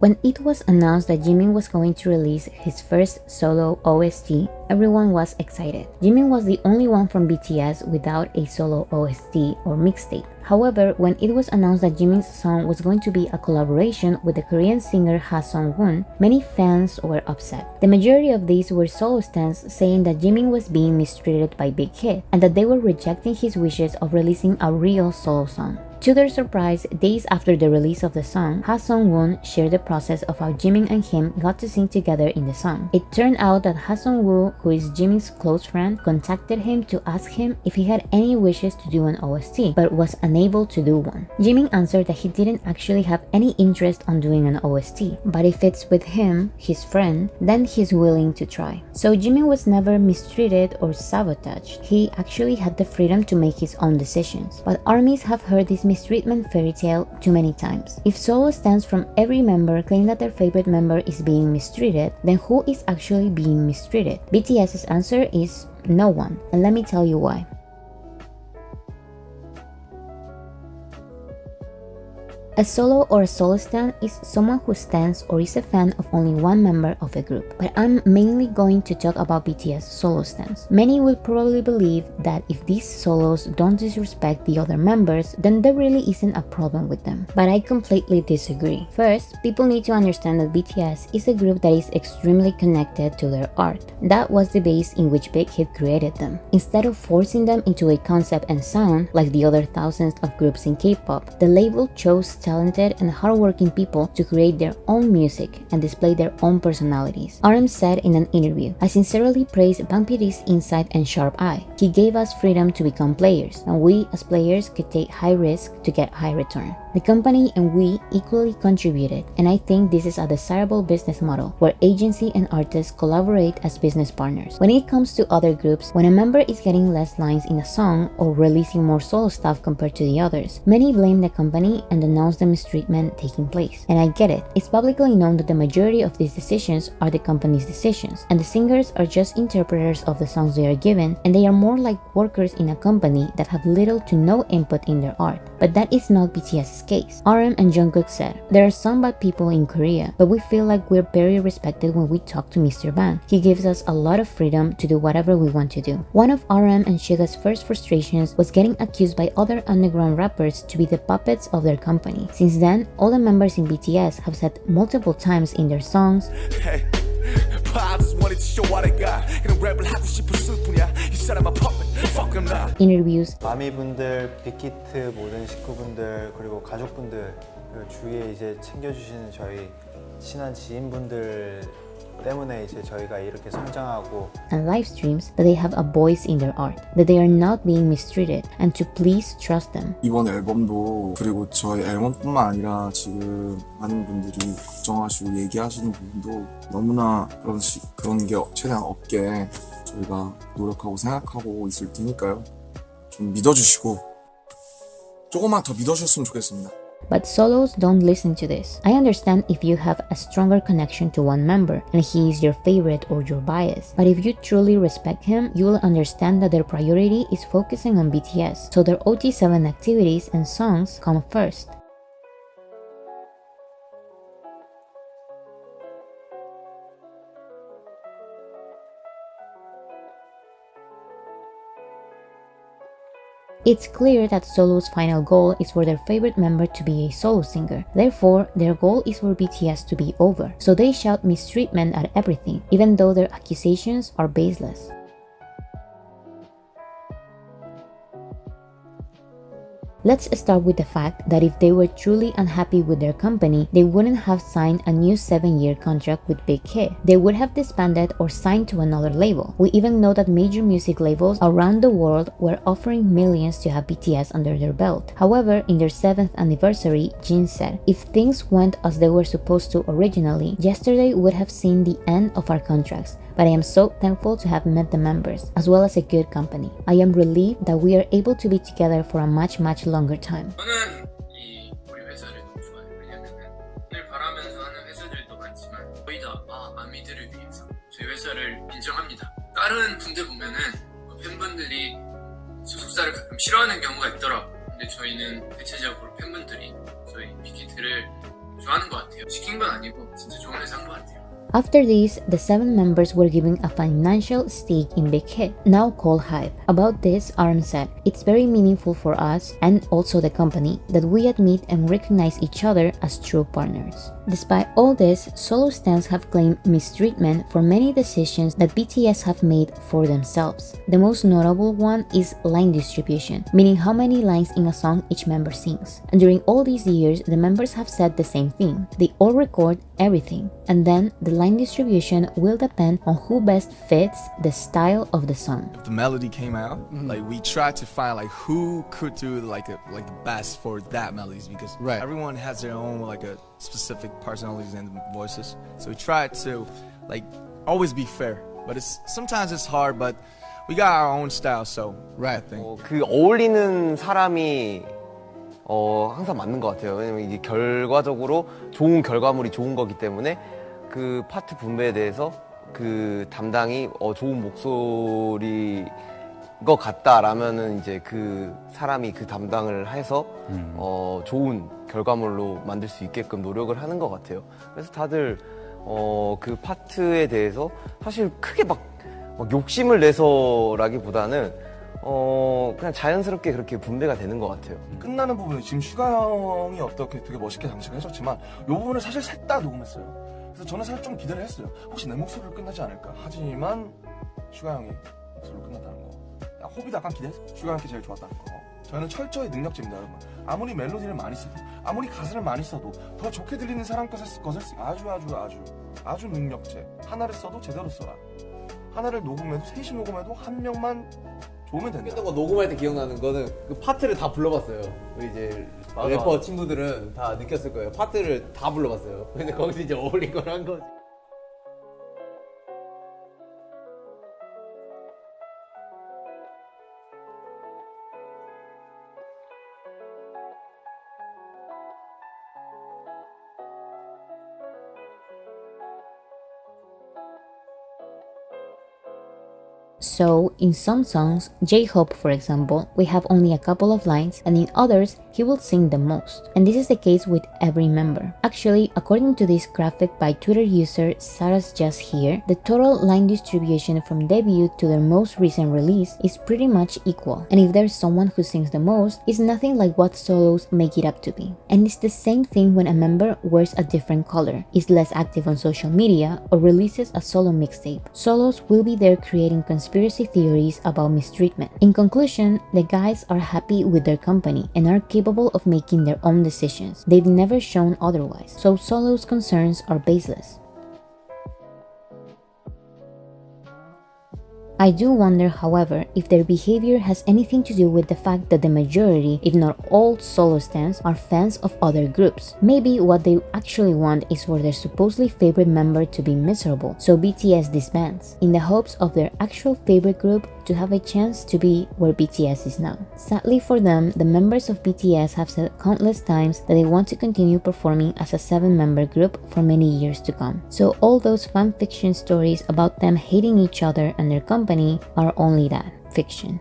When it was announced that Jimin was going to release his first solo OST, everyone was excited. Jimin was the only one from BTS without a solo OST or mixtape. However, when it was announced that Jimin's song was going to be a collaboration with the Korean singer Ha Sung-woon, many fans were upset. The majority of these were solo stans saying that Jimin was being mistreated by Big Hit and that they were rejecting his wishes of releasing a real solo song. To their surprise, days after the release of the song, Ha Sung-woon shared the process of how Jimin and him got to sing together in the song. It turned out that Ha Sung-woo, who is Jimin's close friend, contacted him to ask him if he had any wishes to do an OST, but was unable to do one. Jimin answered that he didn't actually have any interest on doing an OST, but if it's with him, his friend, then he's willing to try. So Jimin was never mistreated or sabotaged. He actually had the freedom to make his own decisions. But armies have heard this mistreatment fairy tale too many times. If solo stans from every member claim that their favorite member is being mistreated, then who is actually being mistreated? BTS's answer is no one, and let me tell you why. A solo or a solo stan is someone who stands or is a fan of only one member of a group. But I'm mainly going to talk about BTS solo stans. Many will probably believe that if these solos don't disrespect the other members, then there really isn't a problem with them. But I completely disagree. First, people need to understand that BTS is a group that is extremely connected to their art. That was the base in which Big Hit created them. Instead of forcing them into a concept and sound like the other thousands of groups in K-pop, the label chose talented and hardworking people to create their own music and display their own personalities. RM said in an interview, "I sincerely praise Bang PD's insight and sharp eye. He gave us freedom to become players, and we as players could take high risk to get high return. The company and we equally contributed, and I think this is a desirable business model where agency and artists collaborate as business partners." When it comes to other groups, when a member is getting less lines in a song or releasing more solo stuff compared to the others, many blame the company and denounce the mistreatment taking place. And I get it. It's publicly known that the majority of these decisions are the company's decisions, and the singers are just interpreters of the songs they are given, and they are more like workers in a company that have little to no input in their art. But that is not BTS's case. RM and Jungkook said, "There are some bad people in Korea, but we feel like we're very respected when we talk to Mr. Bang. He gives us a lot of freedom to do whatever we want to do." One of RM and Suga's first frustrations was getting accused by other underground rappers to be the puppets of their company. Since then, all the members in BTS have said multiple times in their songs, Hey, I just wanted to show what I got. 그냥 랩을 하고 싶었을 뿐이야. 이 사람아 puppet, fuck him now. interviews, 마미분들, 빅히트 모든 식구분들 그리고 가족분들 그리고 주위에 이제 챙겨주시는 저희 친한 지인분들 때문에 이제 저희가 이렇게 성장하고 and live streams that they have a voice in their art, that they are not being mistreated, and to please trust them. 이번 앨범도 그리고 저희 앨범뿐만 아니라 지금 많은 분들이 걱정하시고 얘기하시는 부분도 너무나 그런 게 최대한 없게 저희가 노력하고 생각하고 있을 테니까요. 좀 믿어주시고 조금만 더 믿어주셨으면 좋겠습니다. But solos don't listen to this. I understand if you have a stronger connection to one member and he is your favorite or your bias. But if you truly respect him, you will understand that their priority is focusing on BTS, so their OT7 activities and songs come first. It's clear that Solo's final goal is for their favorite member to be a solo singer. Therefore, their goal is for BTS to be over. So they shout mistreatment at everything, even though their accusations are baseless. Let's start with the fact that if they were truly unhappy with their company, they wouldn't have signed a new 7-year contract with Big Hit. They would have disbanded or signed to another label. We even know that major music labels around the world were offering millions to have BTS under their belt. However, in their 7th anniversary, Jin said, "If things went as they were supposed to originally, yesterday would have seen the end of our contracts. But I am so thankful to have met the members, as well as a good company. I am relieved that we are able to be together for a much longer time." 저는 우리 회사를 너무 좋아해요. 왜냐면은 오늘 바라면서 하는 회사들도 많지만 거의 다 아미들을 위해서 저희 회사를 인정합니다. 다른 분들 보면은 팬분들이 소속사를 가끔 싫어하는 경우가 있더라고요. 근데 저희는 대체적으로 팬분들이 저희 빅히트를 좋아하는 것 같아요. 시킨 건 아니고 진짜 좋은 회사인 것 같아요. After this, the 7 members were given a financial stake in Big Hit, now called Hype. About this, Aram said, "It's very meaningful for us and also the company that we admit and recognize each other as true partners." Despite all this, solo stans have claimed mistreatment for many decisions that BTS have made for themselves. The most notable one is line distribution, meaning how many lines in a song each member sings. And during all these years, the members have said the same thing. They all record everything, and then the line distribution will depend on who best fits the style of the song. If the melody came out, like we tried to find like who could do like the best for that melodies, because everyone has their own like a specific personalities and voices. So we tried to like always be fair, but sometimes it's hard, but we got our own style. So I think 그 어울리는 사람이 항상 맞는 것 같아요. 왜냐면 이게 결과적으로 좋은 결과물이 좋은 거기 때문에 그 파트 분배에 대해서 그 담당이 좋은 목소리인 것 같다라면은 이제 그 사람이 그 담당을 해서 좋은 결과물로 만들 수 있게끔 노력을 하는 것 같아요. 그래서 다들 그 파트에 대해서 사실 크게 막 욕심을 내서라기보다는 그냥 자연스럽게 그렇게 분배가 되는 것 같아요. 끝나는 부분은 지금 슈가 형이 어떻게 되게 멋있게 장식을 해줬지만 이 부분을 사실 셋 다 녹음했어요. 그래서 저는 사실 좀 기대를 했어요. 혹시 내 목소리로 끝나지 않을까? 하지만 슈가 형이 목소리로 끝났다는 거. 호비도 약간 기대했어요. 슈가 형께 제일 좋았다는 거. 저희는 철저히 능력자입니다, 여러분. 아무리 멜로디를 많이 써도, 아무리 가사를 많이 써도 더 좋게 들리는 사람 것을 아주 능력제. 하나를 써도 제대로 써라. 하나를 녹음해도 셋이 녹음해도 한 명만 좋으면 된다. 했던 거 녹음할 때 기억나는 거는 그 파트를 다 불러봤어요. 우리 이제 래퍼 친구들은 다 느꼈을 거예요. 파트를 다 불러봤어요. 근데 거기서 이제 어울린 걸 한 거지. So, in some songs, J-Hope for example, we have only a couple of lines, and in others, he will sing the most. And this is the case with every member. Actually, according to this graphic by Twitter user Sarah's Just Here, the total line distribution from debut to their most recent release is pretty much equal. And if there's someone who sings the most, it's nothing like what solos make it up to be. And it's the same thing when a member wears a different color, is less active on social media, or releases a solo mixtape. Solos will be there creating conspiracy theories about mistreatment. In conclusion, the guys are happy with their company and are capable of making their own decisions. They've never shown otherwise, so Solo's concerns are baseless. I do wonder, however, if their behavior has anything to do with the fact that the majority, if not all solo stans, are fans of other groups. Maybe what they actually want is for their supposedly favorite member to be miserable, so BTS disbands, in the hopes of their actual favorite group to have a chance to be where BTS is now. Sadly for them, the members of BTS have said countless times that they want to continue performing as a 7-member group for many years to come. So all those fan fiction stories about them hating each other and their company are only that, fiction.